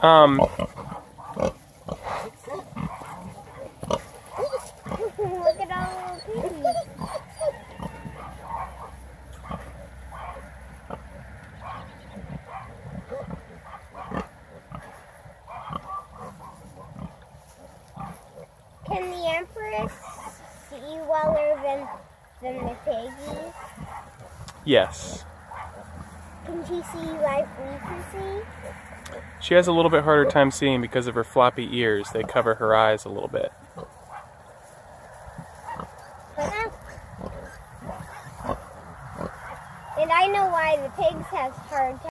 Look at all the little piggies. Can the Empress see weller than the piggies? Yes. Can she see like we can see? She has a little bit harder time seeing because of her floppy ears. They cover her eyes a little bit. And I know why the pigs have hard time.